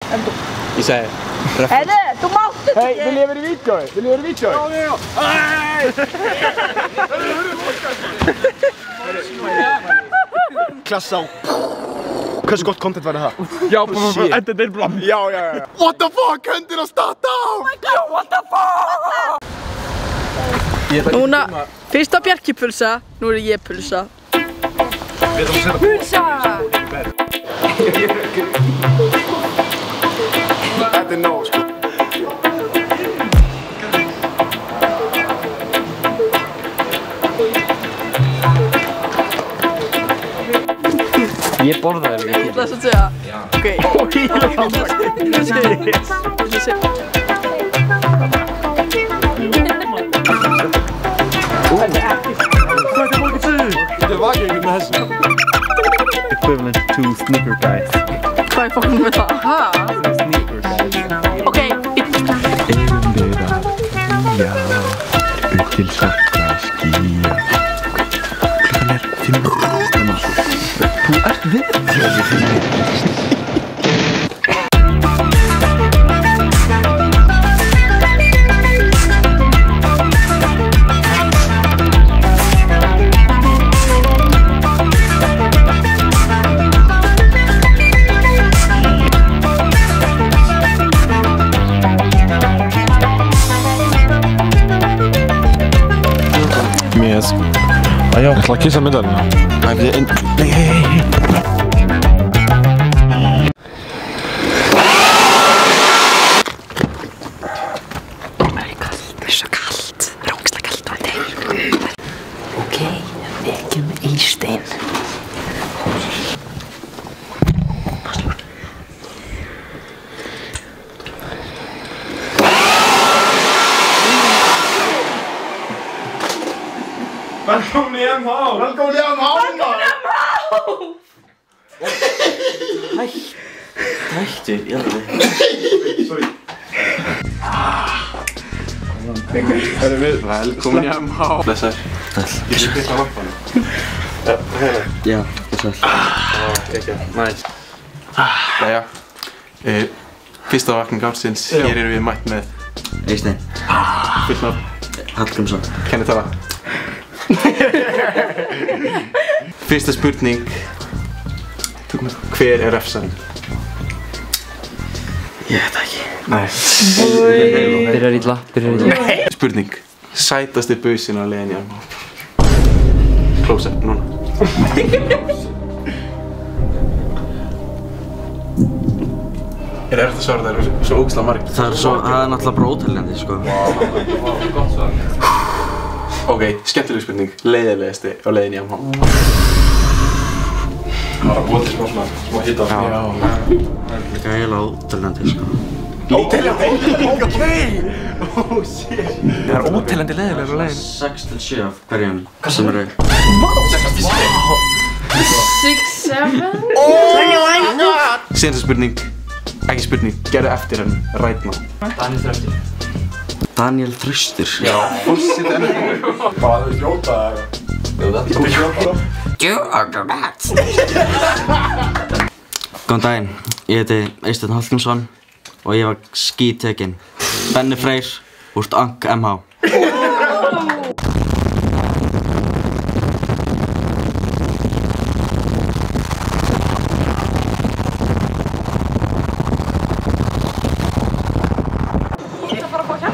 Ég segi Heiðu, þú máttu ekki! Hei, vil ég vera í vídeói? Vil ég vera í vídeói? Já. Klassa á. Hversu gott content var það? Já, entertainment. Já. What the fuck, hendur að starta á! Oh my god, what the fuck! Núna, fyrst var Bjarki pulsa, nú er ég pulsa. Pulsa! Þetta er nóg, sko. Ég borðaði það ekki. Ég ætla að segja. Ok. Þetta var ekki með þessu. Equivalent to sneaker guys. Hvað er fólk með það? Hæ? Sneaker guys. Ok. Já, upp til svartra skýja. Klukkan er 5. Þú ert við. Yes. Já, ég ætla að kissa myndalina. Nei, hei. Það er svo kallt. Það er ógeðslega kallt á þetta. Ok, vekjum Eystein. Velkomin í MH! Velkomin í MH! Hættu, ég alveg. Sorry. Velkomin í MH! Blessaður. Ég sé kvita lampanum. Já, blessaður. Ekki, næs. Jæja. Fyrsta vakning ársins. Hér erum við mætt með Eystein. fullt nafn. Hallgrímsson. Kennitala. Fyrsta spurning. Hver er refsan? Ég veit það ekki. Nei. Byrjar illa. Spurning. Sætasti businn á leiðinni á MH. Close up, núna. Er erfitt að svara, það eru svo ógeðslega margir. Það er náttúrulega bara óteljandi, sko. Gott svar. Ok, skemmtileg spurning. Leiðilegasti á leiðinni á MH. Það var að búa til smá hitta á því. Líka eiginlega óteljandi, sko. Óteljandi? Ok! Oh shit. Það er óteljandi leiðilegur á leiðinni. 6 til 7 af hverjum sem eru. 6, 7. Síðansta spurning. Ekki spurning, gerðu eftir hann right now. Daniel Þraustur. Já, fórsitt ennum. Hvað, þú veist Jóta eða? Jóta? Góðan daginn, ég heiti Eysteinn Hallgrímsson og ég var skítekinn. Benni Freyr úr Ank MH.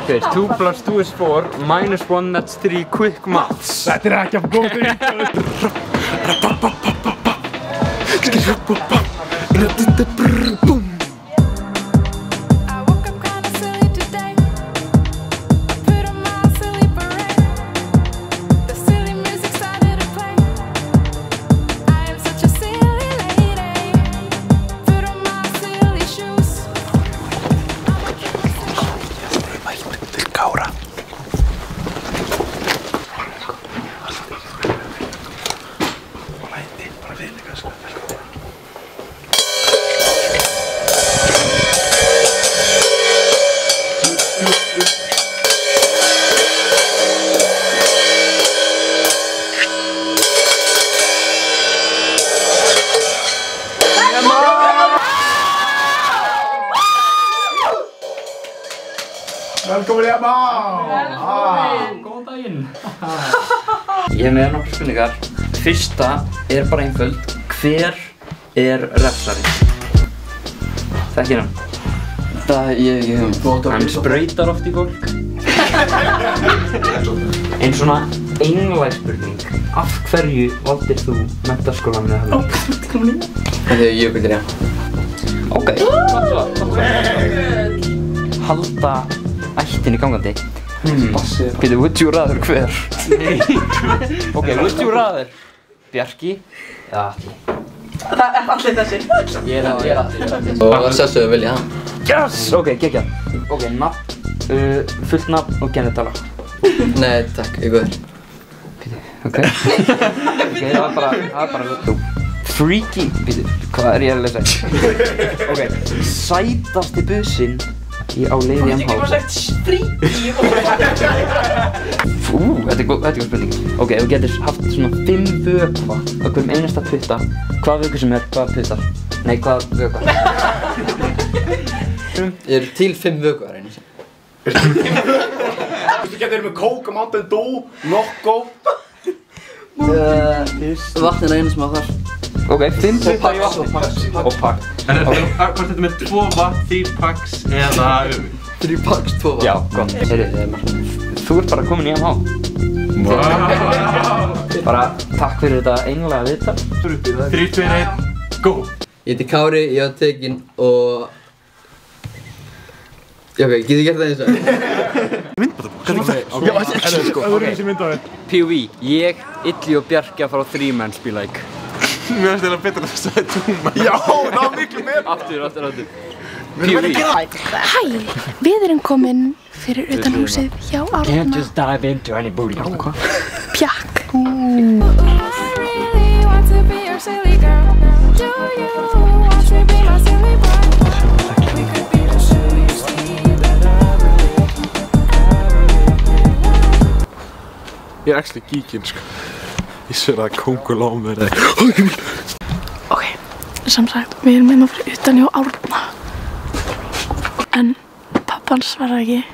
Okay, 2 plus 2 is 4, minus 1 that's 3, quick maths. Þetta er ekki að góða því. Velkomin í MH! Góðan daginn! Ég með nokkur spurningar. Fyrsta bara einföld. Hver refsari? Þekkir hann? Hann sprautar oft í fólk. Einn svona einlæg spurning. Af hverju valdir þú menntaskólann með Höfða? Þegar ég byrja. Ok, gott svo. Halda ættinni gangandi. Býtu, would you rather hver? Nei. Ok, would you rather Bjarki eða Atli? Það allir þessir. Ég er Atli. Og sjálfsögðu vilja hann. Yes! Ok, geggjað. Ok, nafn, fullt nafn og kennitala. Nei, takk, ég góður. Ok. Ok, það var bara þú. Freaky, býtu, hvað ég að lesa? Ok, sætasti businn á leiði MH. Þú getur bara sagt freaky. Þetta er góð spurning. Ok, ef þú getur haft svona 5 vökva á hverjum einasta putta, hvað vökva sem hvað puttar? Nei, hvað vökva? Ég til 5 vökvar einu sinni. Þú getur með Coke, Mountain Dew, Nocco. Vatn eina sem að þar. Ok, 5 putta í vatni. Og pakk. En hvort þetta með 2 vatn, 3 packs eða 3 packs, 2 vatn. Já, gott. Þú bara komin í MH. Bara takk fyrir þetta einlega viðtal. 3, 2, 1, go! Ég heiti Kári, ég var tekinn og... Já, ok, getur ég gert það eins og? POV, ég, Illi og Bjarki að fara á 3-man be like. Mér finnst þetta betur að það sagði Túma. Já, það var miklu betur. Aftur. POV. Hæ, við erum komin fyrir utan húsið hjá Árna. Can't just dive into any booty. Pjakk. Ég er actually geekinn, sko. Ég sver að kóngulá með þig. Ok, sem sagt, við erum hérna fyrir utan hjá Árna. En pappan svarar ekki.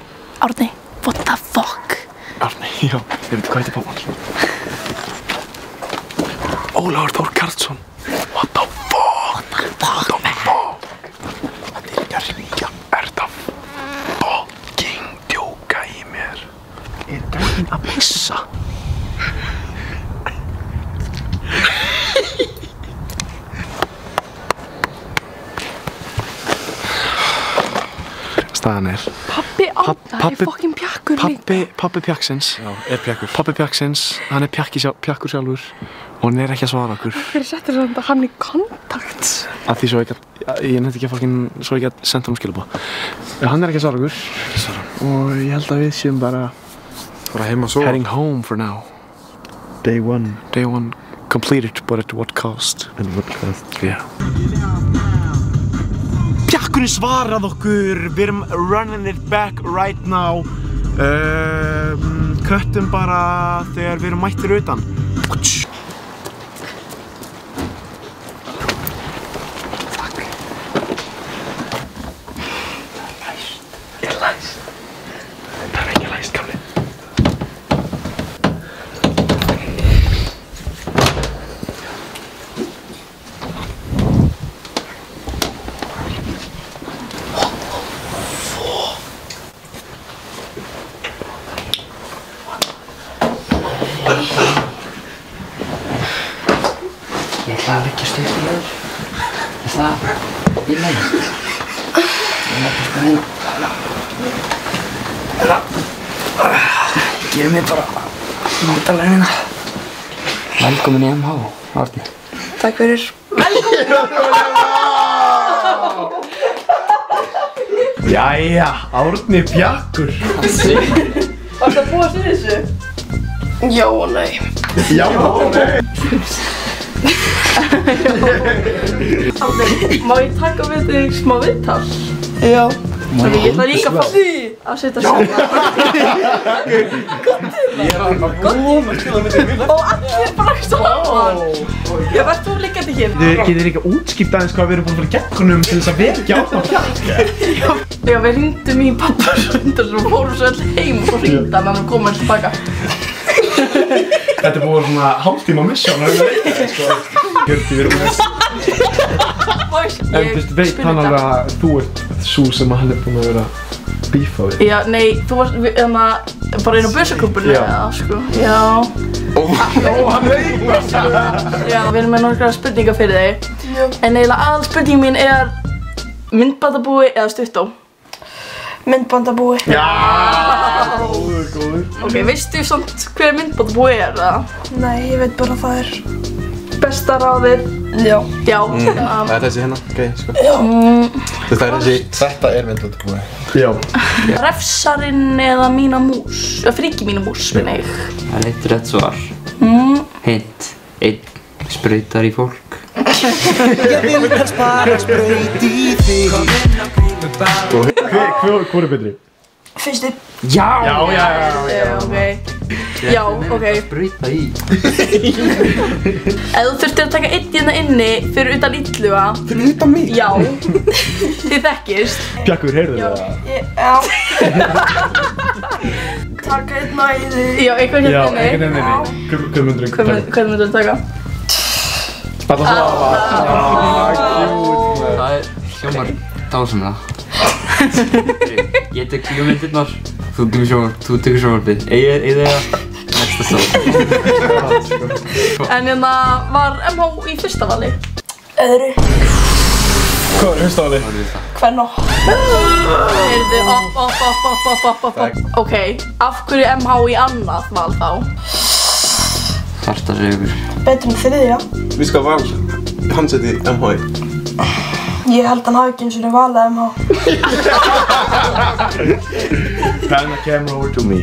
Árni, what the fuck? Árni, já. Ég veit hvað heitir pappan. Ólafur Þór Karlsson. What the fuck? Þetta er ekki að ringja. Er það fucking djóka í mér? Er gæðin að pissa? Staðan er Pappi Árna er fucking pjakkur líka. Pappi Pjakksins Pappi Pjakksins, hann er pjakkur sjálfur og hann er ekki að svara okkur. Hver settur þetta hann í kontakt? Af því svo ekki að, ég nefndi ekki að svo ekki að senda hann skilabóð. Hann er ekki að svara okkur og ég held að við séum bara heim og svo heading home for now. Day one completed, but at what cost? Yeah. Pjakkurinn svarað okkur, við erum running it back right now. Köttum bara þegar við erum mættir utan. Ég ætla að leggja stund í þér. Er það í lagi? Ég leggja sko hérna. Gef mér bara mótalegina. Velkomin í MH, Árni. Takk fyrir. Jæja, Árni Pjakkur. Varstu að búast við þessu? Já og nei. Já, nei. Má ég taka við þig smá viðtal? Já. Ok, ég ætla líka að fá að setja svona. Og allir bara saman. Já, verður þú liggjandi hér? Þið getið líka útskýrt aðeins hvað við erum búin að fara í gegnum til þess að vekja Árna Fjark. Já, við hringdum í pappa svo undan og fórum svo öll heim og svo hringdi hann og kom hann tilbaka. Þetta er búin svona hálftíma mission, sko. Gjördi, við erum En fyrst veit hann alveg að þú ert sú sem hann er búin að vera bífa við. Já, nei, þú varst bara inn á busaklúbbunni eða, sko. Já. Ó, hann veit það! Já, við erum með nokkra spurningar fyrir þig. En eiginlega aðal spurning mín er myndbandabúi eða stuttó? Myndbandabúi. Já! Góður. Ok, veistu samt hver myndbandabúi er, eða? Nei, ég veit bara að það er Besta ráðið? Já. Já. Það er þessi hérna, ok, sko. Já. Þetta er myndbandabúi. Já. Refsarinn eða Mína mús? Eða Fríki Mína mús, minna ég. Það er eitt rétt svar. Hint. Einn sprautar í fólk. Ég vil helst bara sprauta í þig. Hvor er betri? Fyrsti. Já, ok. Já, ok. Sprauta í. Ef þú þurftir að taka einn hérna inni fyrir utan Illuga. Fyrir utan mig? Já. Þið þekkist. Bjarkur, heyrðu það? Já. Taka einn næði. Já, eitthvað hérna inni. Já, einhvern veginn inni. Hvað myndir þú taka? Hvað myndir þú taka? Þetta svo. Það er hljómar dásamlega. Ég tek hljómyndirnar, þú tekur sjónvarpið. Eða næsta stað. En hérna var MH í fyrsta vali? Öðru. Hvað er fyrsta vali? Hvenna? Heyrðu, opp. Ok, af hverju MH í annað val þá? Hjarta sigur. Betur en þriðja. Við skal val hann seti MH. Ég held hann hafi ekki eins og valið MH. Turn the camera over to me.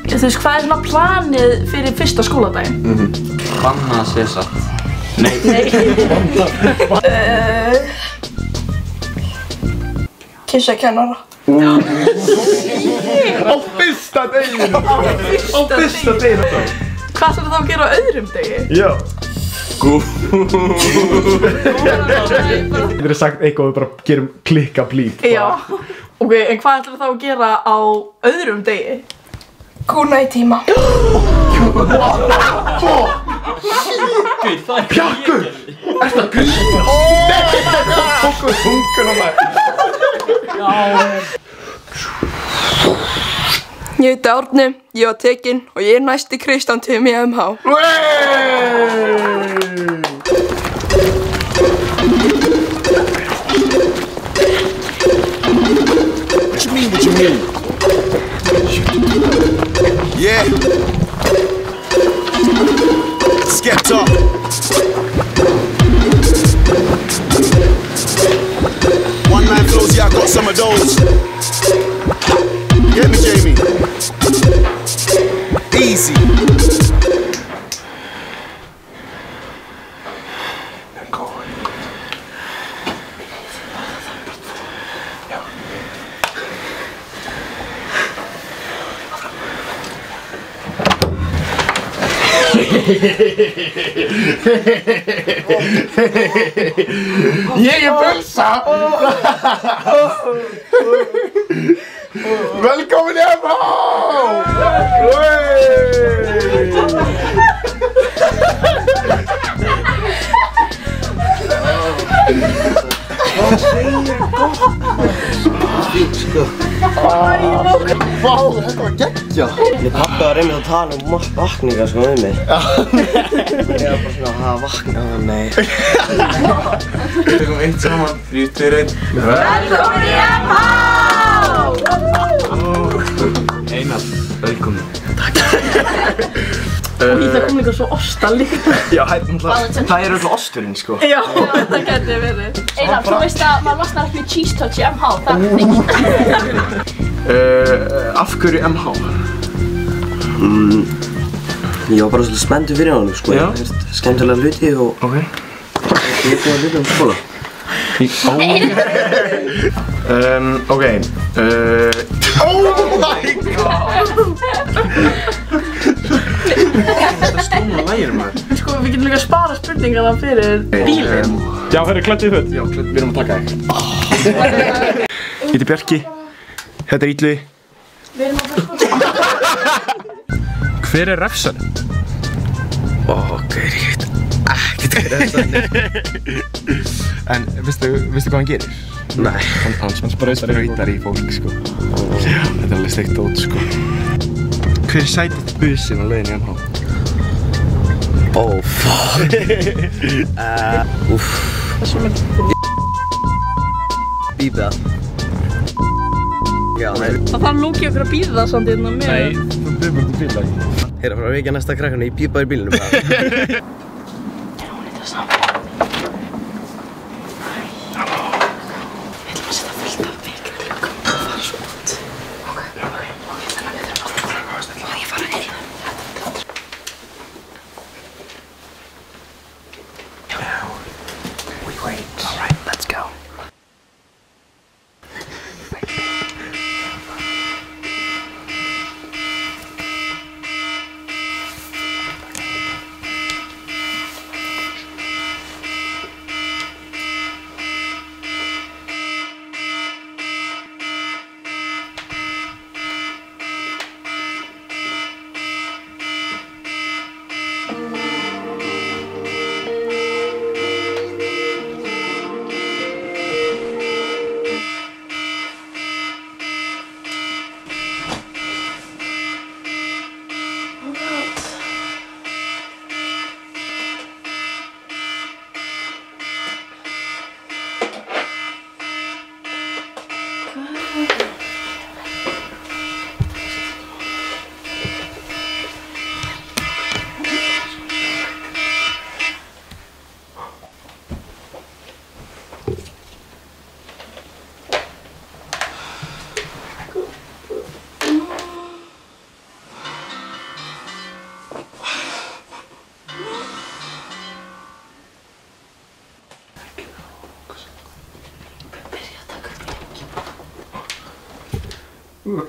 Þú veist, hvað er svona planið fyrir fyrsta skóladaginn? Banna að segja satt. Nei. Kissa kennara. Á fyrsta deginu! Á fyrsta deginu! Hvað ætlar þá að gera á öðrum degi? Já. Þetta er sagt eitthvað og við bara gerum klikka blíp. Já. Ok, en hvað ætlar þá að gera á öðrum degi? Kúna í tíma. Bjarkur! Ertu að grínast? Fokkuð þungun á mig. Ég heiti Árni, ég var tekinn og ég er næsti Kristján Tumi í MH. What you mean? Yeah. Skepta. One man flows, yeah, I got some of those. Get me, Jamie. Easy. Ég er pulsa! Velkomin í MH! Vá, þetta var geggja! Ég pappi var einmitt að tala vakninga sko við mig. Ég var bara svona að vakna, nei. Við tökum eitt saman, 3, 2, 1. Velkomin í MH! Einar, velkomin. Og það kom líka svo ostalykt. Já, það er alltaf osturinn sko. Já, það gæti verið. Einar, þú veist að maður losnar ekki við cheese touch í MH, það er þig. Af hverju MH? Ég var bara svolítið spenntur fyrir honum sko. Ég hef heyrt skemmtilega hluti og ég hef búið að hluta skóla. Ok. Oh my god! Þetta stóna lægir maður. Sko, við getum líka að spara spurningarna fyrir bílinn. Já, þeir eru klæddið í föt. Já, við erum að taka þig. Ég heiti Bjarki. Þetta er Illugi. Við erum að fara Hver er refsarinn? Ok, ég veit ekkert hver er refsarinn. En veistu hvað hann gerir? Nei. Hann sprautar í fólk, sko. Þetta er alveg steikt út, sko. Hver er sætið businn á leiðinni í MH? Oh, fuck. Bíða. Já, nei. Það þarf Loki okkur að bíða það samt hérna með. Nei, þú byrjum okkur bíla ekki. Heyra, frá vekja næsta krakkarna, ég býð bara í bílunum bara. Hún er það saman. Við ætlum að setja fullt af vekjarklukkum og fara svo út. Ok. Þannig að við þurfum alltaf að ég fara einn. We wait. All right, let's go.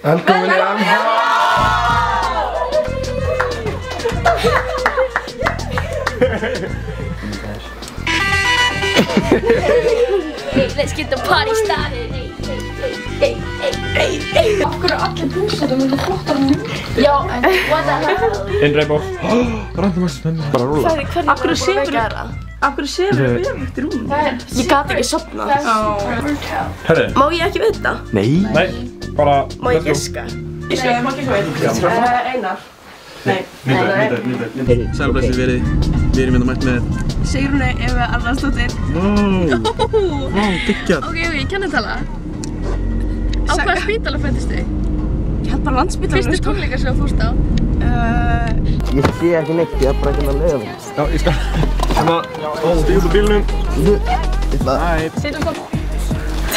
Velkomin í MH! Hey, let's get the party started. Hey. Af hverju allir búsætum með flottar núna? Já, what the hell? Innræðbór. Randumast, bara rúla. Af hverju sefur við eftir rúm? Ég gat ekki sofna. Herri. Má ég ekki vita? Nei. Nei, bara... Má ég giska? Ég má ekki vita. Einar. Nei. Nýta. Sælblessið við erum hérna mætt með... Sigrúni Eva Arnarsdóttir. Vá, diggjað. Ok, ég kenni tala. Á hvaða spítala fættist þið? Ég held bara Landspítalanum. Fyrstu tónleikar sem þú fórst á? Ég sé ekki neitt, ég er bara ekki að leiða það. Já, ég skal... Hérna, stíð út á bílnum. Hæ. Sittum kom.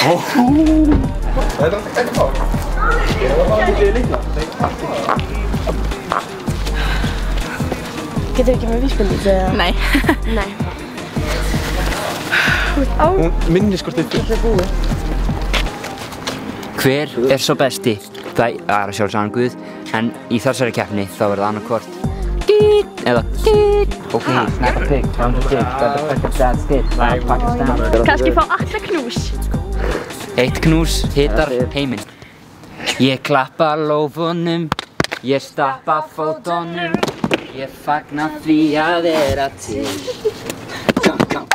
Það er alltaf ekki fár. Það var bara ekki líkla. Getur ekki með vísbending eða? Nei. Nei. Hún minniskort eitt. Hver er svo besti? Það er að sjálfsagðan Guð, en í þessari keppni þá verður það annarkvort gík eða gík. Ok, snappa pigg, round the stick, better fuck up that stick, now fuck us down. Kannski fá alla knús. Eitt knús hitar heiminn. Ég klappa lófunum, ég stappa fótunum, ég fagna því að vera til. Come.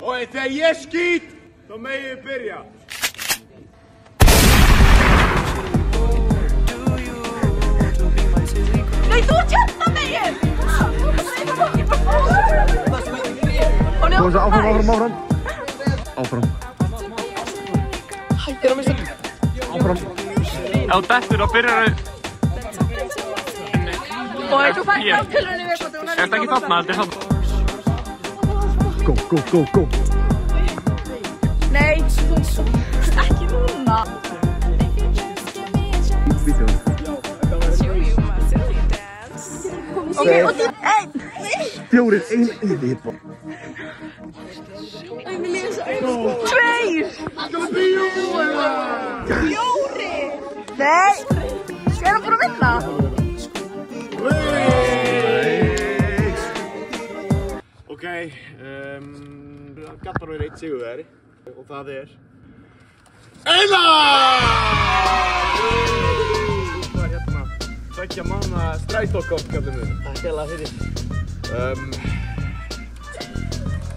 Og þegar ég skýt, þá megi ég byrja. Nei, þú ert hérna megin! Áfram. Hættir á mig sem... Áfram. Á dettur og byrjar að... Og þú fætt tilhörni við hvað þú Er þetta ekki þarna? Þetta er þarna. Go. Nei, ekki núna. Fjórir, ein viðbót. Tveir! Fjórir! Nei! Ég er bara að vinna! Ok, gætt bara verið eitt sigurvegari og það Einar! Það hérna 2 mánaða strætókort, kallum við. Takk hérlega fyrir.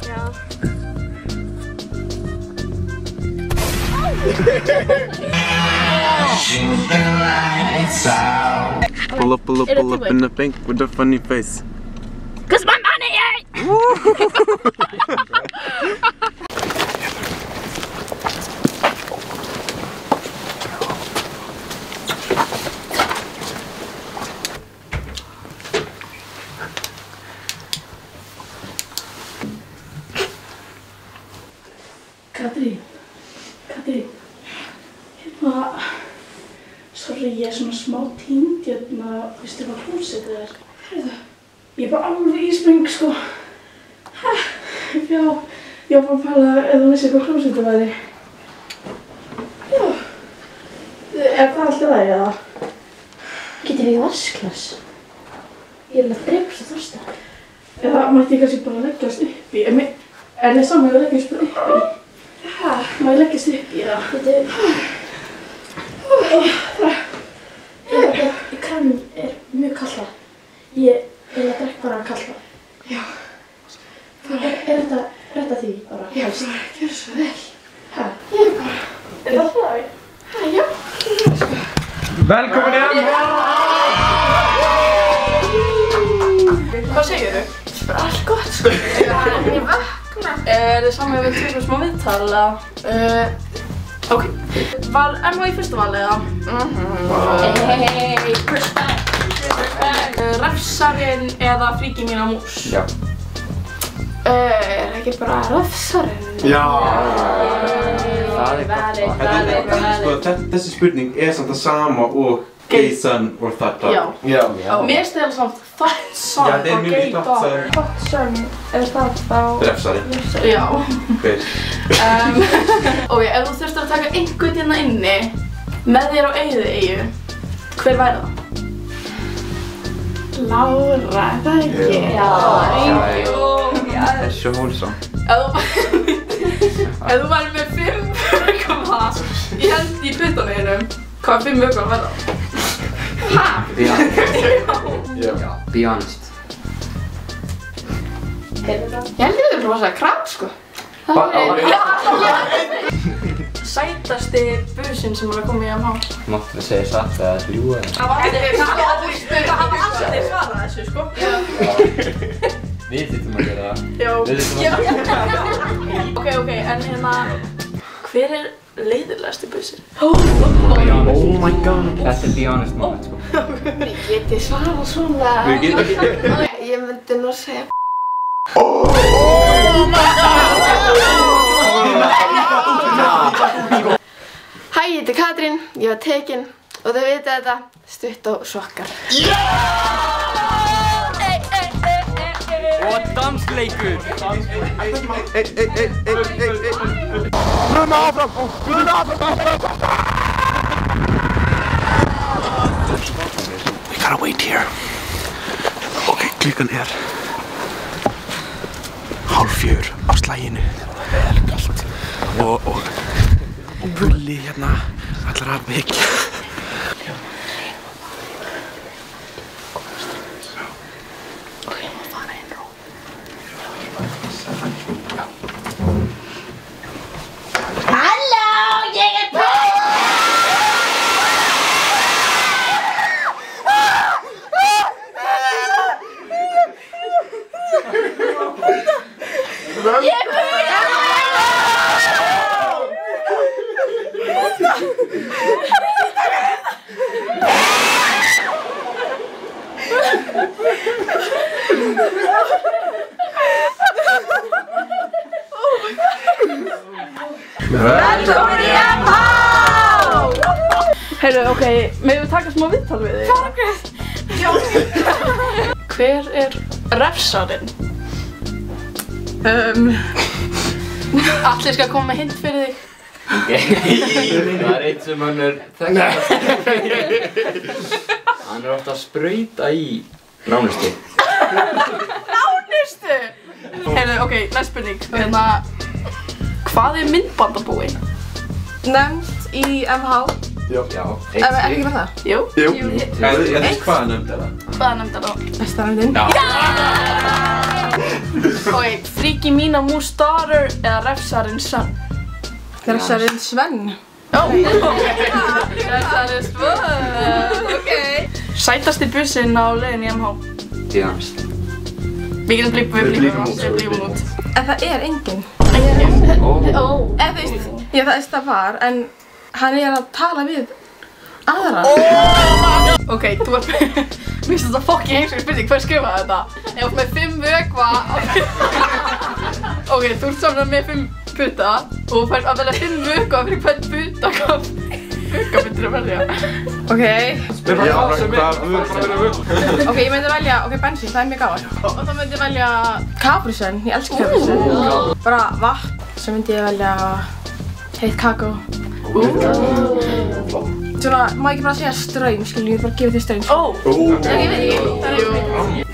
Já. Pull up in the bank with a funny face. 'Cause my money ain't! Katrín, hérna, sorry, ég er svona smá týnd, hérna, veistu hvað klósettið er? Heyrðu, ég er bara alveg íspring, sko. Já, ég var bara að pæla ef þú vissi hvað klósettið væri. Já, er það alltaf það, eða? Getur við vasklas? Ég er alveg að drepa svo þorsta. Eða mætti ég kannski bara leggjast upp í, er þið saman að leggjast bara upp í? Má ég leggjast upp í það? Krann er mjög kalla. Ég vil að drekka bara kalla. Já. Er þetta rétt að því bara? Já, gjör svo vel. Ég er bara... Er það það? Já. Velkomin í Hvað segir þú? Bara allt gott, sko. Ég vakna. Er þið saman að við tökum smá viðtal, eða? Ok. Var Emma í fyrsta vali, eða? Hey, respect. Refsarinn eða fríkin mín á mús? Já. Er ekki bara refsarinn? Já. Þessi spurning samt það sama og gay son or thought dog. Já. Mér stela samt thought son og gay dog. Thought son, er það þá... Refsari. Já. Hver? Ok, ef þú þurftir að taka einhvern hérna inni með þér á Eyðeyju, hver væri það? Lára, er það ekki? Já. Það er svo wholesome. Ef þú væri með 5 vökva í hendi í puttanum, hvaða 5 vökva væri það? Hæ? Be honest. Já. Be honest. Ég held að þetta er bara krab, sko. Sætasti businn sem er að koma í MH. Máttu að segja satt eða ljúga það? Það hafa allir svarað þessu, sko. Við þýttum að gera það. Já. Ok, en hérna, hver er leiðilegasti businn? Oh my god. Þetta er be honest moment, sko. Get ég svarað svona? Ég myndi nú segja Oh my god! Hæ, ég heiti Katrín, ég var tekin og þau vita þetta, stutt og sokkar. Og dansleikur! Bruna áfram! We gotta wait here. Ok, klukkan er 3:30 á slaginu. Vel kalt. Og Gulli hérna ætlar að vekja. Halló, ég er Velkomin í MH! Heyrðu, ok, megum við taka smá viðtal við þig? Já. hver refsarinn? Allir skal koma með hint fyrir þig. Það eitt sem hann þekkjast. Hann ofta að sprauta í nánustu. Nánustu? Heyrðu, ok, næst spurning. Hvað myndbandabúi? Nefnt í MH. Já. Ekki með það? Jú. Ég veist hvaða nefnd það? Hvaða nefnd það? Bestanefndin. Ok, Freaky Mina Moose Daughter eða refsarinn Son? Refsarinn Sven. Refsarinn Sven, ok. Sætasti bussinn á leiðinni í MH? Díðans. Við blífum út. En það enginn. Það var, en hann að tala við aðra. Ok, þú ert með, mér finnst þetta fucking heimsku spurning, hver skrifaði þetta? Ég var með 5 vökva. Ok, þú ert saman með 5 puta og þú færst að velja 5 vökva fyrir hvern puta, hvað vökva myndir að velja? Ok. Spyr bara hvað vökva. Ok, ég myndi velja, bensín, það mjög gaman. Og þá myndi ég velja Capri-Sun, ég elska Capri-Sun. Bara vatn, svo myndi ég velja heitt kakó. Svona, má ekki bara segja straum, skilur ég bara gefa þér straum. Ég veit ekki.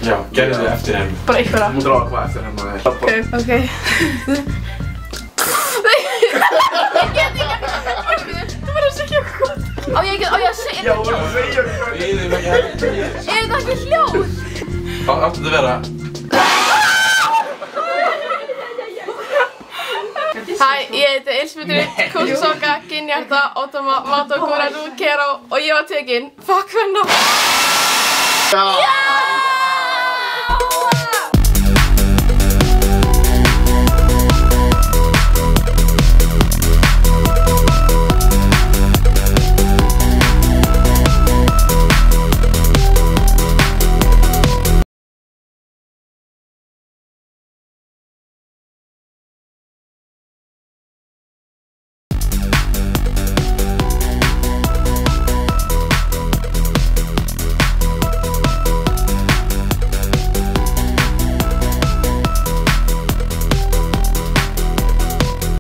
Já, gerðu þið eftir henni. Bara einhverja. Þú mútt ráða hvað eftir henni maður er. Ok. Ég get ekki. Þú verður að segja hvað. Á ég að segja Já, þú segja hvað. Er þetta ekki hljóð? Hvað áttu þetta að vera? Hæ, ég heiti Elísabet Kúlsóka, Ginjarta, Ótama, Mato, Gúra, Rú, Keró og ég var tekin. Fuck hvernig.